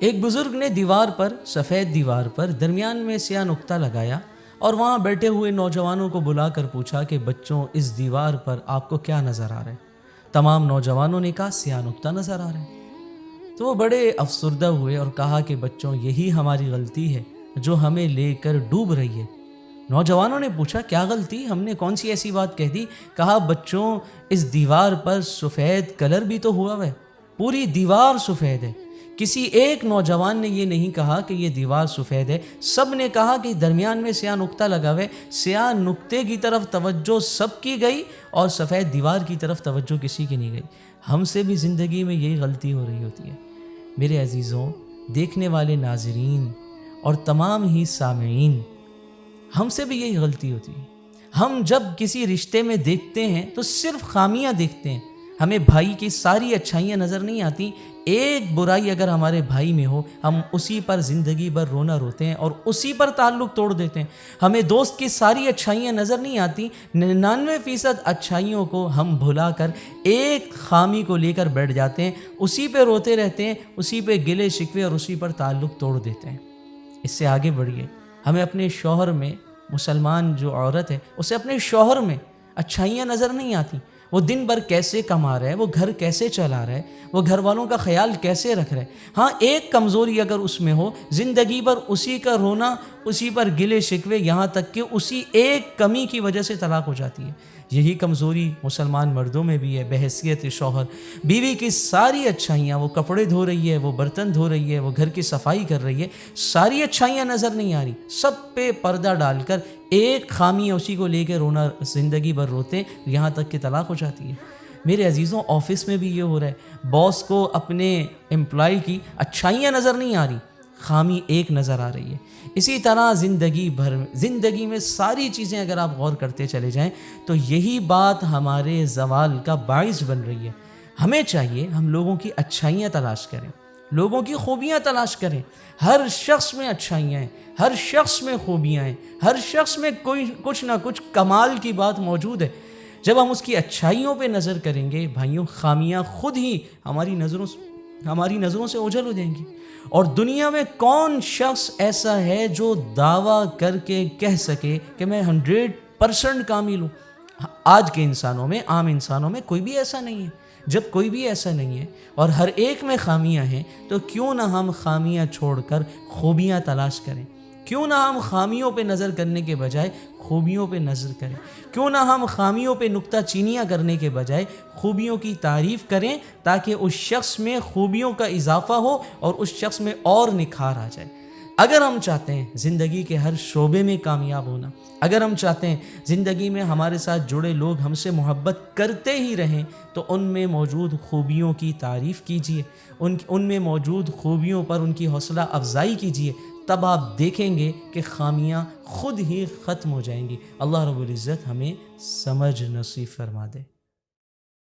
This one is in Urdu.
ایک بزرگ نے دیوار پر، سفید دیوار پر درمیان میں سیاہ نقطہ لگایا اور وہاں بیٹھے ہوئے نوجوانوں کو بلا کر پوچھا کہ بچوں، اس دیوار پر آپ کو کیا نظر آ رہا ہے؟ تمام نوجوانوں نے کہا سیاہ نقطہ نظر آ رہا ہے۔ تو وہ بڑے افسردہ ہوئے اور کہا کہ بچوں، یہی ہماری غلطی ہے جو ہمیں لے کر ڈوب رہی ہے۔ نوجوانوں نے پوچھا کیا غلطی، ہم نے کون سی ایسی بات کہہ دی؟ کہا بچوں، اس دیوار پر سفید کلر بھی تو ہوا ہے، پوری دیوار سفید ہے۔ کسی ایک نوجوان نے یہ نہیں کہا کہ یہ دیوار سفید ہے، سب نے کہا کہ درمیان میں سیاہ نقطہ لگا ہوا ہے۔ سیاہ نقطے کی طرف توجہ سب کی گئی اور سفید دیوار کی طرف توجہ کسی کی نہیں گئی۔ ہم سے بھی زندگی میں یہی غلطی ہو رہی ہوتی ہے۔ میرے عزیزوں، دیکھنے والے ناظرین اور تمام ہی سامعین، ہم سے بھی یہی غلطی ہوتی ہے۔ ہم جب کسی رشتے میں دیکھتے ہیں تو صرف خامیاں دیکھتے ہیں، ہمیں بھائی کی ساری اچھائیاں نظر نہیں آتی۔ ایک برائی اگر ہمارے بھائی میں ہو، ہم اسی پر زندگی بھر رونا روتے ہیں اور اسی پر تعلق توڑ دیتے ہیں۔ ہمیں دوست کی ساری اچھائیاں نظر نہیں آتی، 99% اچھائیوں کو ہم بھلا کر ایک خامی کو لے کر بیٹھ جاتے ہیں، اسی پہ روتے رہتے ہیں، اسی پہ گلے شکوے اور اسی پر تعلق توڑ دیتے ہیں۔ اس سے آگے بڑھیے، ہمیں اپنے شوہر میں، مسلمان جو عورت ہے اسے اپنے شوہر میں اچھائیاں نظر نہیں آتی۔ وہ دن بھر کیسے کما رہا ہے، وہ گھر کیسے چلا رہا ہے، وہ گھر والوں کا خیال کیسے رکھ رہا ہے۔ ہاں، ایک کمزوری اگر اس میں ہو، زندگی بھر اسی کا رونا، اسی پر گلے شکوے، یہاں تک کہ اسی ایک کمی کی وجہ سے طلاق ہو جاتی ہے۔ یہی کمزوری مسلمان مردوں میں بھی ہے۔ بحیثیت شوہر، بیوی کی ساری اچھائیاں، وہ کپڑے دھو رہی ہے، وہ برتن دھو رہی ہے، وہ گھر کی صفائی کر رہی ہے، ساری اچھائیاں نظر نہیں آ رہی، سب پہ پردہ ڈال کر ایک خامی ہے اسی کو لے کے رونا، زندگی بھر روتے ہیں، یہاں تک کہ طلاق ہو جاتی ہے۔ میرے عزیزوں، آفس میں بھی یہ ہو رہا ہے، باس کو اپنے امپلائی کی اچھائیاں نظر نہیں آ رہی، خامی ایک نظر آ رہی ہے۔ اسی طرح زندگی میں ساری چیزیں اگر آپ غور کرتے چلے جائیں تو یہی بات ہمارے زوال کا باعث بن رہی ہے۔ ہمیں چاہیے ہم لوگوں کی اچھائیاں تلاش کریں، لوگوں کی خوبیاں تلاش کریں۔ ہر شخص میں اچھائیاں ہیں، ہر شخص میں خوبیاں ہیں، ہر شخص میں کچھ نہ کچھ کمال کی بات موجود ہے۔ جب ہم اس کی اچھائیوں پہ نظر کریں گے بھائیوں، خامیاں خود ہی ہماری نظروں سے اوجھل ہو جائیں گی۔ اور دنیا میں کون شخص ایسا ہے جو دعویٰ کر کے کہہ سکے کہ میں 100% کامل ہوں؟ آج کے انسانوں میں، عام انسانوں میں کوئی بھی ایسا نہیں ہے۔ جب کوئی بھی ایسا نہیں ہے اور ہر ایک میں خامیاں ہیں، تو کیوں نہ ہم خامیاں چھوڑ کر خوبیاں تلاش کریں؟ کیوں نہ ہم خامیوں پہ نظر کرنے کے بجائے خوبیوں پہ نظر کریں؟ کیوں نہ ہم خامیوں پہ نکتہ چینیاں کرنے کے بجائے خوبیوں کی تعریف کریں، تاکہ اس شخص میں خوبیوں کا اضافہ ہو اور اس شخص میں اور نکھار آ جائے۔ اگر ہم چاہتے ہیں زندگی کے ہر شعبے میں کامیاب ہونا، اگر ہم چاہتے ہیں زندگی میں ہمارے ساتھ جڑے لوگ ہم سے محبت کرتے ہی رہیں، تو ان میں موجود خوبیوں کی تعریف کیجیے، ان میں موجود خوبیوں پر ان کی حوصلہ افزائی کیجیے۔ تب آپ دیکھیں گے کہ خامیاں خود ہی ختم ہو جائیں گی۔ اللہ رب العزت ہمیں سمجھ نصیب فرما دے۔